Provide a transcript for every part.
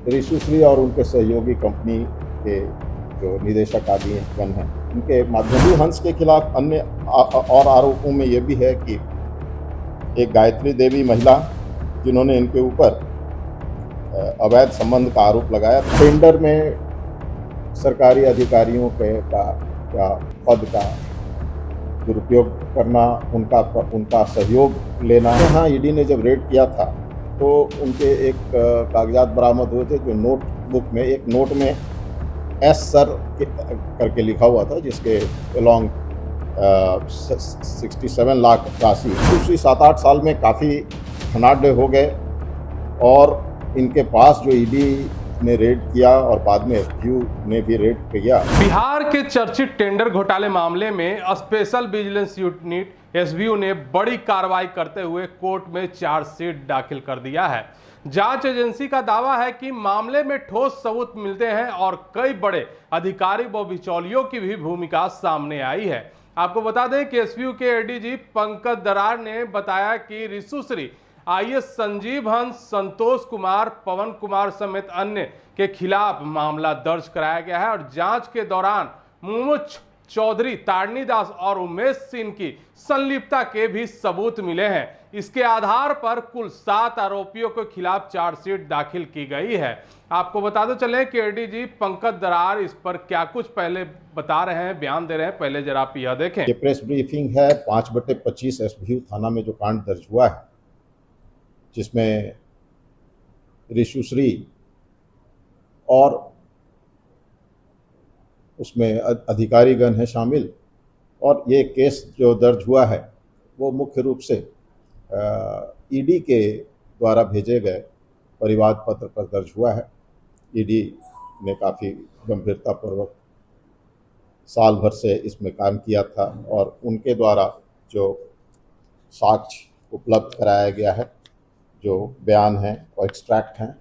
ऋषिश्री और उनके सहयोगी कंपनी के जो निदेशक आदिगण हैं, उनके माध्यम हंस के खिलाफ अन्य और आरोपों में ये भी है कि एक गायत्री देवी महिला, जिन्होंने इनके ऊपर अवैध संबंध का आरोप लगाया, टेंडर में सरकारी अधिकारियों का पद का दुरुपयोग करना, उनका सहयोग लेना। यहाँ ईडी ने जब रेड किया था तो उनके एक कागजात बरामद हुए थे, जो नोटबुक में एक नोट में एस सर करके लिखा हुआ था, जिसके अलॉन्ग 67 लाख राशि। दूसरी 7-8 साल में काफ़ी धनाढ्य हो गए और इनके पास जो ईडी ने रेड किया और बाद में एसबीयू ने भी रेड किया। बिहार के चर्चित टेंडर घोटाले मामले में स्पेशल विजिलेंस यूनिट एसबीयू ने बड़ी कार्रवाई करते हुए कोर्ट में चार्जशीट दाखिल कर दिया है। जांच एजेंसी का दावा है कि मामले में ठोस सबूत मिलते हैं और कई बड़े अधिकारी व बिचौलियों की भी भूमिका सामने आई है। आपको बता दें कि एसबीयू के एडीजी पंकज दरार ने बताया कि ऋषिश्री, आईएएस संजीव हंस, संतोष कुमार, पवन कुमार समेत अन्य के खिलाफ मामला दर्ज कराया गया है और जांच के दौरान मुमुक्ष चौधरी, तारणी दास और उमेश सिंह की संलिप्तता के भी सबूत मिले हैं। इसके आधार पर कुल 7 आरोपियों के खिलाफ चार्जशीट दाखिल की गई है। आपको बता दो चले कि एडीजी पंकज दरार इस पर क्या कुछ पहले बता रहे हैं, बयान दे रहे हैं। पहले जरा आप यह देखें। ये प्रेस ब्रीफिंग है 5/25 एसबीयू थाना में जो कांड दर्ज हुआ है, जिसमें ऋषिश्री और उसमें अधिकारीगण हैं शामिल। और ये केस जो दर्ज हुआ है वो मुख्य रूप से ईडी के द्वारा भेजे गए परिवाद पत्र पर दर्ज हुआ है। ईडी ने काफ़ी गंभीरतापूर्वक साल भर से इसमें काम किया था और उनके द्वारा जो साक्ष्य उपलब्ध कराया गया है, जो बयान हैं और एक्सट्रैक्ट हैं,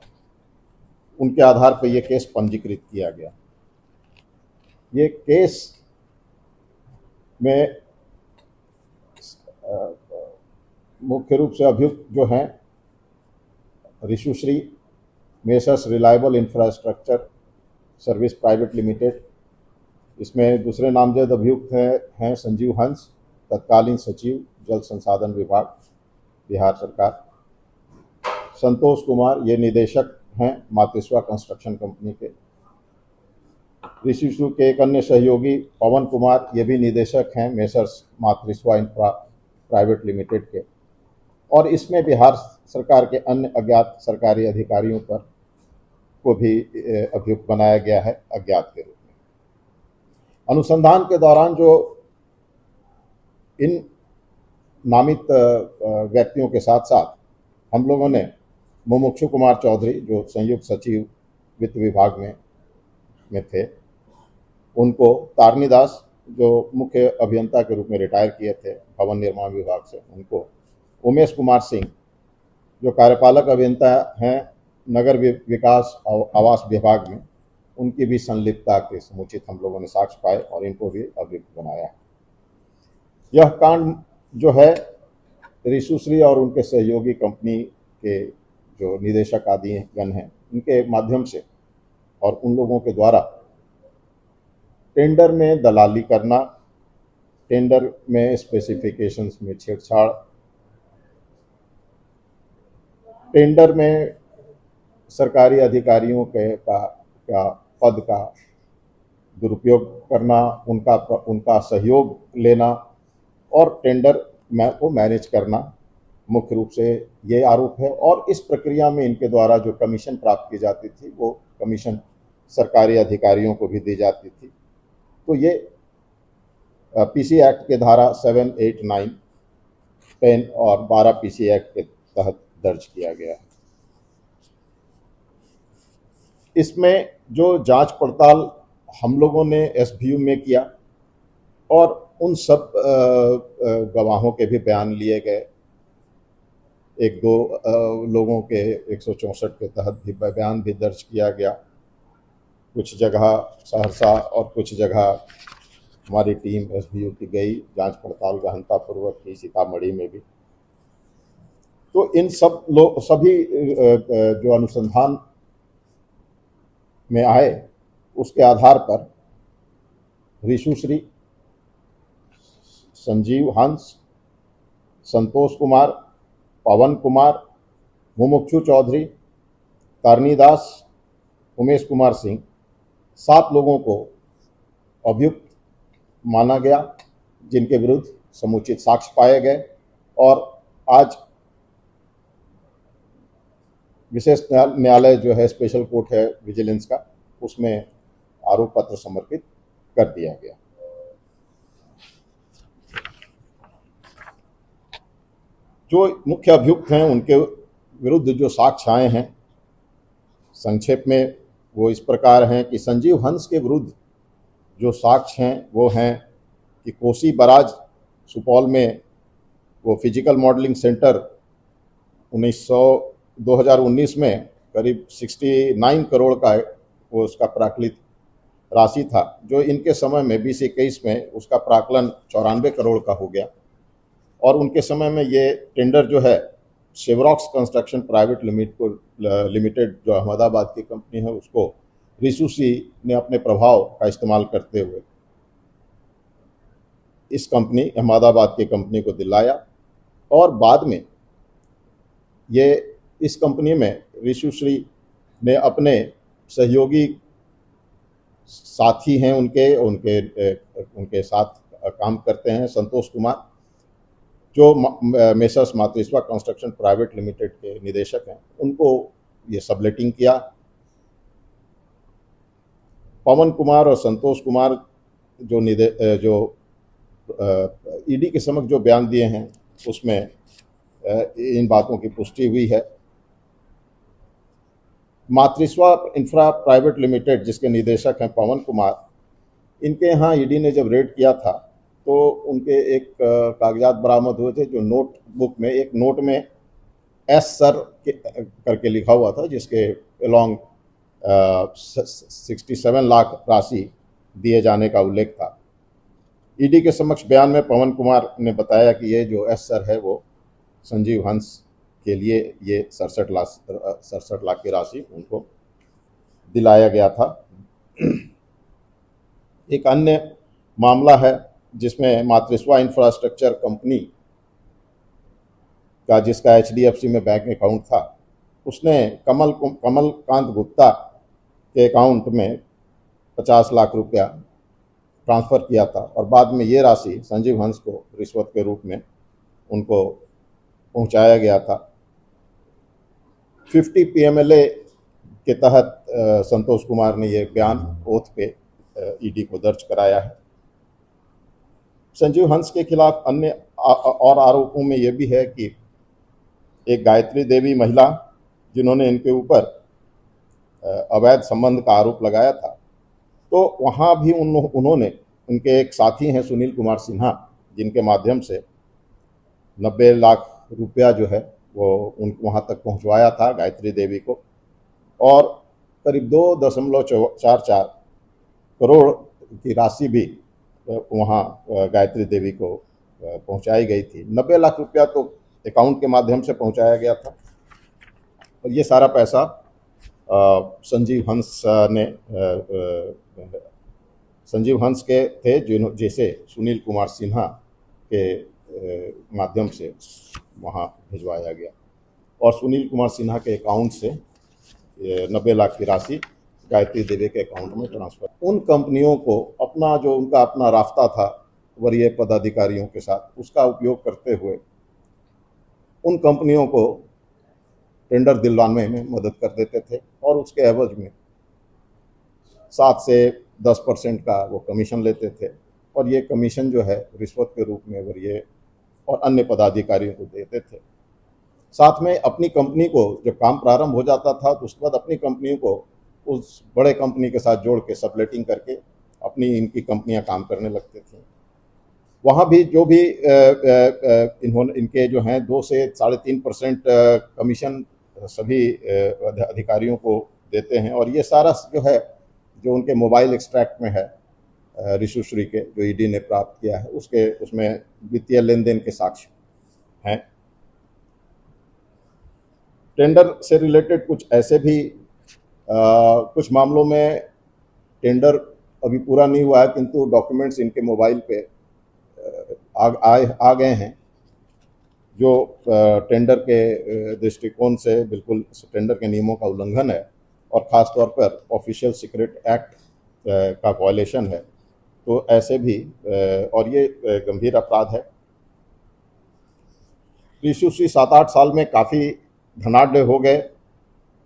उनके आधार पर यह केस पंजीकृत किया गया। ये केस में मुख्य रूप से अभियुक्त जो हैं Rishishri, messrs reliable infrastructure service private limited. इसमें दूसरे नामजद अभियुक्त हैं संजीव हंस, तत्कालीन सचिव जल संसाधन विभाग, बिहार सरकार। संतोष कुमार, ये निदेशक हैं मातृस्वा कंस्ट्रक्शन कंपनी के। ऋषिश्री के एक अन्य सहयोगी पवन कुमार, ये भी निदेशक हैं मेसर्स मातृस्वा इंफ्रा प्राइवेट लिमिटेड के। और इसमें बिहार सरकार के अन्य अज्ञात सरकारी अधिकारियों पर को भी अभियुक्त बनाया गया है अज्ञात के रूप में। अनुसंधान के दौरान जो इन नामित व्यक्तियों के साथ साथ हम लोगों ने मुमुक्ष कुमार चौधरी, जो संयुक्त सचिव वित्त विभाग में थे, उनको, तारणी दास, जो मुख्य अभियंता के रूप में रिटायर किए थे भवन निर्माण विभाग से, उनको, उमेश कुमार सिंह, जो कार्यपालक अभियंता हैं नगर विकास और आवास विभाग में, उनकी भी संलिप्तता के समुचित हम लोगों ने साक्ष्य पाए और इनको भी अभियुक्त बनाया। यह कांड जो है ऋषिश्री और उनके सहयोगी कंपनी के जो निदेशक आदिगण हैं, उनके माध्यम से और उन लोगों के द्वारा टेंडर में दलाली करना, टेंडर में स्पेसिफिकेशंस में छेड़छाड़, टेंडर में सरकारी अधिकारियों का पद का दुरुपयोग करना, उनका सहयोग लेना और टेंडर को मैनेज करना, मुख्य रूप से ये आरोप है। और इस प्रक्रिया में इनके द्वारा जो कमीशन प्राप्त की जाती थी, वो कमीशन सरकारी अधिकारियों को भी दी जाती थी। तो ये पीसी एक्ट के धारा 7, 8, 9, 10 और 12 पीसी एक्ट के तहत दर्ज किया गया है। इसमें जो जांच पड़ताल हम लोगों ने एसबीयू में किया और उन सब गवाहों के भी बयान लिए गए। 1-2 लोगों के 164 के तहत भी बयान भी दर्ज किया गया। कुछ जगह सहरसा और कुछ जगह हमारी टीम एसबीयू की गई, जांच पड़ताल गहनतापूर्वक की, सीतामढ़ी में भी। तो इन सभी जो अनुसंधान में आए, उसके आधार पर ऋषुश्री, संजीव हंस, संतोष कुमार, पवन कुमार, मुमुक्षु चौधरी, तारनी दास, उमेश कुमार सिंह, 7 लोगों को अभियुक्त माना गया, जिनके विरुद्ध समुचित साक्ष्य पाए गए और आज विशेष न्यायालय जो है, स्पेशल कोर्ट है विजिलेंस का, उसमें आरोप पत्र समर्पित कर दिया गया। जो मुख्य अभियुक्त हैं उनके विरुद्ध जो साक्ष्य आए हैं संक्षेप में वो इस प्रकार हैं कि संजीव हंस के विरुद्ध जो साक्ष्य हैं वो हैं कि कोसी बराज सुपौल में वो फिजिकल मॉडलिंग सेंटर 2019 में करीब 69 करोड़ का वो उसका प्राकलित राशि था, जो इनके समय में 2021 में उसका प्राकलन 94 करोड़ का हो गया और उनके समय में ये टेंडर जो है शेवरॉक्स कंस्ट्रक्शन प्राइवेट लिमिटेड जो अहमदाबाद की कंपनी है उसको ऋषुश्री ने अपने प्रभाव का इस्तेमाल करते हुए इस कंपनी अहमदाबाद की कंपनी को दिलाया और बाद में ये इस कंपनी में ऋषुश्री ने अपने सहयोगी साथी हैं उनके साथ काम करते हैं संतोष कुमार, जो मेसर्स मातृस्वा कंस्ट्रक्शन प्राइवेट लिमिटेड के निदेशक हैं, उनको ये सबलेटिंग किया। पवन कुमार और संतोष कुमार जो ईडी के समक्ष जो बयान दिए हैं उसमें इन बातों की पुष्टि हुई है। मातृस्वा इंफ्रा प्राइवेट लिमिटेड जिसके निदेशक हैं पवन कुमार, इनके यहाँ ईडी ने जब रेड किया था तो उनके एक कागजात बरामद हुए थे, जो नोटबुक में एक नोट में एस सर करके लिखा हुआ था, जिसके अलोंग 67 लाख राशि दिए जाने का उल्लेख था। ईडी के समक्ष बयान में पवन कुमार ने बताया कि ये जो एस सर है वो संजीव हंस के लिए ये 67 लाख की राशि उनको दिलाया गया था। एक अन्य मामला है जिसमें मातृस्वा इंफ्रास्ट्रक्चर कंपनी का, जिसका HDFC में बैंक अकाउंट था, उसने कमलकांत गुप्ता के अकाउंट में 50 लाख रुपया ट्रांसफ़र किया था और बाद में ये राशि संजीव हंस को रिश्वत के रूप में उनको पहुंचाया गया था। 50 PMLA के तहत संतोष कुमार ने ये बयान ओथ पे ईडी को दर्ज कराया है। संजीव हंस के खिलाफ अन्य और आरोपों में यह भी है कि एक गायत्री देवी महिला, जिन्होंने इनके ऊपर अवैध संबंध का आरोप लगाया था, तो वहाँ भी उन्होंने उनके एक साथी हैं सुनील कुमार सिन्हा, जिनके माध्यम से 90 लाख रुपया जो है वो वहाँ तक पहुँचवाया था गायत्री देवी को और करीब 2.44 करोड़ की राशि भी वहाँ गायत्री देवी को पहुँचाई गई थी। 90 लाख रुपया तो अकाउंट के माध्यम से पहुँचाया गया था और ये सारा पैसा संजीव हंस के थे, जैसे सुनील कुमार सिन्हा के माध्यम से वहाँ भिजवाया गया और सुनील कुमार सिन्हा के अकाउंट से 90 लाख की राशि गायत्री देवी के अकाउंट में ट्रांसफ़र। उन कंपनियों को उनका अपना रास्ता था वरीय पदाधिकारियों के साथ, उसका उपयोग करते हुए उन कंपनियों को टेंडर दिलवाने में मदद कर देते थे और उसके एवज में 7 से 10% का वो कमीशन लेते थे और ये कमीशन जो है रिश्वत के रूप में वरीय और अन्य पदाधिकारियों को देते थे। साथ में अपनी कंपनी को जब काम प्रारंभ हो जाता था तो उसके बाद अपनी कंपनी को उस बड़े कंपनी के साथ जोड़ के सबलेटिंग करके इनकी कंपनियां काम करने लगते थे। वहाँ भी जो भी इनके जो हैं 2 से 3.5% कमीशन सभी अधिकारियों को देते हैं और ये सारा जो है जो उनके मोबाइल एक्सट्रैक्ट में है ऋषुश्री के, जो ईडी ने प्राप्त किया है, उसमें वित्तीय लेन देन के साक्ष्य हैं। टेंडर से रिलेटेड कुछ ऐसे भी कुछ मामलों में टेंडर अभी पूरा नहीं हुआ है, किंतु डॉक्यूमेंट्स इनके मोबाइल पे आ गए हैं, जो टेंडर के दृष्टिकोण से बिल्कुल टेंडर के नियमों का उल्लंघन है और ख़ास तौर पर ऑफिशियल सीक्रेट एक्ट का वायलेशन है। तो ऐसे भी और ये गंभीर अपराध है। ऋषुश्री 7-8 साल में काफ़ी धनाढ्य हो गए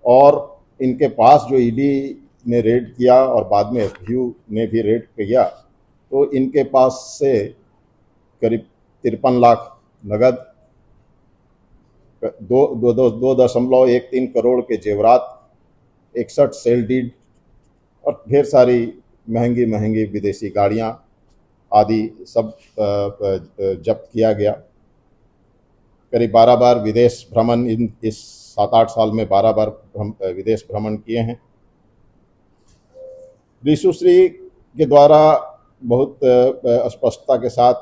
और इनके पास जो ईडी ने रेड किया और बाद में एसबीयू ने भी रेड किया, तो इनके पास से करीब 53 लाख नगद, 2.13 करोड़ के जेवरात, 61 सेल डीड और ढेर सारी महंगी महंगी विदेशी गाड़ियां आदि सब जब्त किया गया। करीब 12 बार विदेश भ्रमण, इस 7-8 साल में 12 बार विदेश भ्रमण किए हैं। ऋषुश्री के द्वारा बहुत स्पष्टता के साथ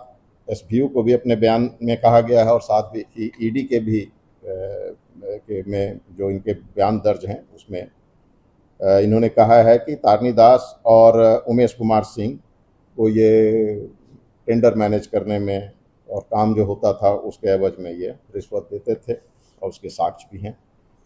एसबीयू को भी अपने बयान में कहा गया है और साथ ही ईडी के भी में जो इनके बयान दर्ज हैं उसमें इन्होंने कहा है कि तारनी दास और उमेश कुमार सिंह को ये टेंडर मैनेज करने में और काम जो होता था उसके एवज में ये रिश्वत देते थे और उसके साक्ष्य भी हैं।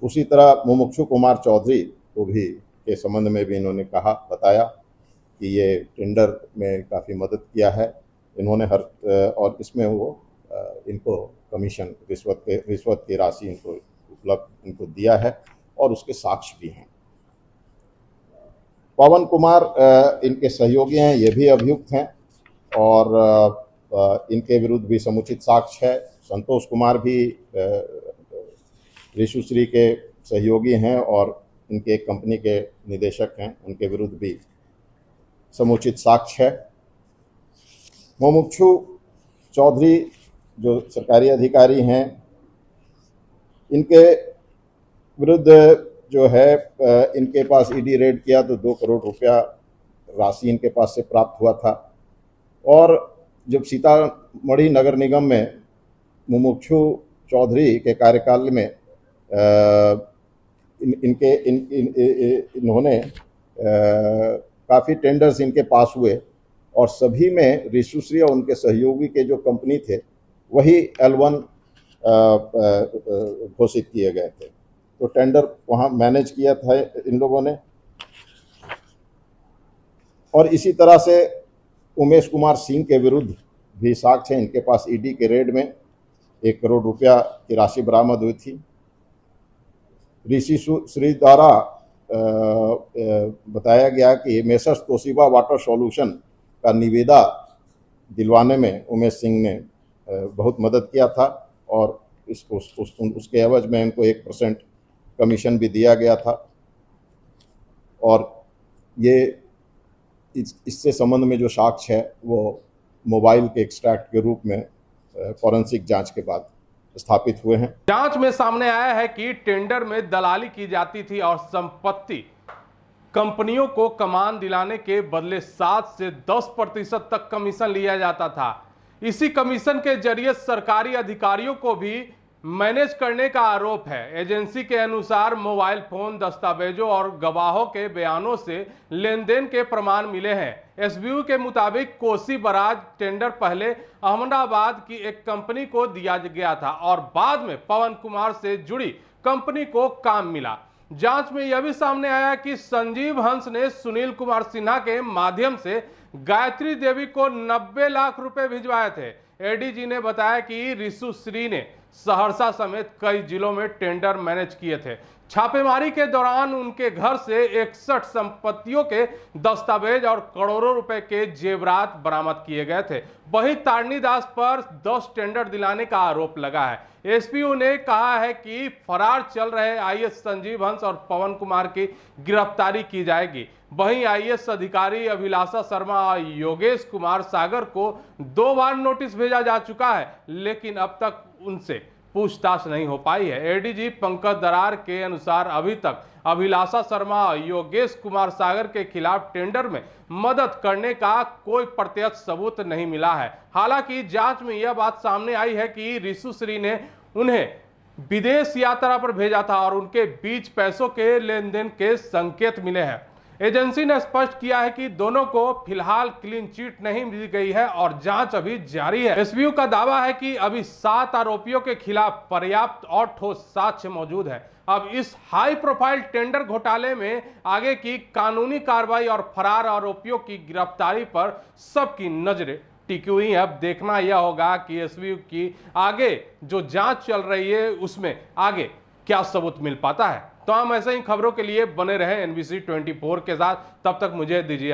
उसी तरह मुमुक्षु कुमार चौधरी को भी के संबंध में भी इन्होंने बताया कि ये टेंडर में काफ़ी मदद किया है इन्होंने और इसमें वो इनको कमीशन रिश्वत की राशि इनको दिया है और उसके साक्ष्य भी हैं। पवन कुमार इनके सहयोगी हैं, ये भी अभियुक्त हैं और इनके विरुद्ध भी समुचित साक्ष्य है। संतोष कुमार भी ऋषुश्री के सहयोगी हैं और इनके एक कंपनी के निदेशक हैं, उनके विरुद्ध भी समुचित साक्ष्य है। मुमुक्षु चौधरी जो सरकारी अधिकारी हैं, इनके विरुद्ध जो है इनके पास ईडी रेड किया तो 2 करोड़ रुपया राशि इनके पास से प्राप्त हुआ था। और जब सीतामढ़ी नगर निगम में मुमुक्षु चौधरी के कार्यकाल में इन्होंने काफ़ी टेंडर्स इनके पास हुए और सभी में ऋषुश्री और उनके सहयोगी के जो कंपनी थे वही L1 घोषित किए गए थे। तो टेंडर वहाँ मैनेज किया था इन लोगों ने। और इसी तरह से उमेश कुमार सिंह के विरुद्ध भी साक्ष्य है। इनके पास ईडी के रेड में 1 करोड़ रुपया की राशि बरामद हुई थी। ऋषुश्री द्वारा बताया गया कि मेसर्स तोशिबा वाटर सॉल्यूशन का निविदा दिलवाने में उमेश सिंह ने बहुत मदद किया था और उसके एवज में इनको 1% कमीशन भी दिया गया था। और ये इससे संबंध में जो साक्ष्य है वो मोबाइल के एक्सट्रैक्ट के रूप में फॉरेंसिक जांच के बाद स्थापित हुए हैं। जांच में सामने आया है कि टेंडर में दलाली की जाती थी और संपत्ति कंपनियों को कमान दिलाने के बदले 7 से 10% तक कमीशन लिया जाता था। इसी कमीशन के जरिए सरकारी अधिकारियों को भी मैनेज करने का आरोप है। एजेंसी के अनुसार मोबाइल फोन, दस्तावेजों और गवाहों के बयानों से लेन देन के प्रमाण मिले हैं। एसबीयू के मुताबिक कोसी बराज टेंडर पहले अहमदाबाद की एक कंपनी को दिया गया था और बाद में पवन कुमार से जुड़ी कंपनी को काम मिला। जांच में यह भी सामने आया कि संजीव हंस ने सुनील कुमार सिन्हा के माध्यम से गायत्री देवी को 90 लाख रुपए भिजवाए थे। एडीजी ने बताया कि ऋषुश्री ने सहरसा समेत कई जिलों में टेंडर मैनेज किए थे। छापेमारी के दौरान उनके घर से 61 संपत्तियों के दस्तावेज और करोड़ों रुपए के जेवरात बरामद किए गए थे। वहीं तारनी दास पर 10 टेंडर दिलाने का आरोप लगा है। एसपीयू ने कहा है कि फरार चल रहे आईएएस संजीव हंस और पवन कुमार की गिरफ्तारी की जाएगी। वहीं आईएएस अधिकारी अभिलाषा शर्मा और योगेश कुमार सागर को 2 बार नोटिस भेजा जा चुका है, लेकिन अब तक उनसे पूछताछ नहीं हो पाई है। एडीजी पंकज दरार के अनुसार अभी तक अभिलाषा शर्मा और योगेश कुमार सागर के खिलाफ टेंडर में मदद करने का कोई प्रत्यक्ष सबूत नहीं मिला है। हालांकि जांच में यह बात सामने आई है कि ऋषुश्री ने उन्हें विदेश यात्रा पर भेजा था और उनके बीच पैसों के लेन देन के संकेत मिले हैं। एजेंसी ने स्पष्ट किया है कि दोनों को फिलहाल क्लीन चिट नहीं दी गई है और जांच अभी जारी है। एसबीयू का दावा है कि अभी 7 आरोपियों के खिलाफ पर्याप्त और ठोस साक्ष्य मौजूद है। अब इस हाई प्रोफाइल टेंडर घोटाले में आगे की कानूनी कार्रवाई और फरार आरोपियों की गिरफ्तारी पर सबकी नजरें टिकी हुई है। अब देखना यह होगा कि एसबीयू की आगे जो जांच चल रही है उसमें आगे क्या सबूत मिल पाता है। तो हम ऐसे ही खबरों के लिए बने रहे NBC 24 के साथ। तब तक मुझे दीजिए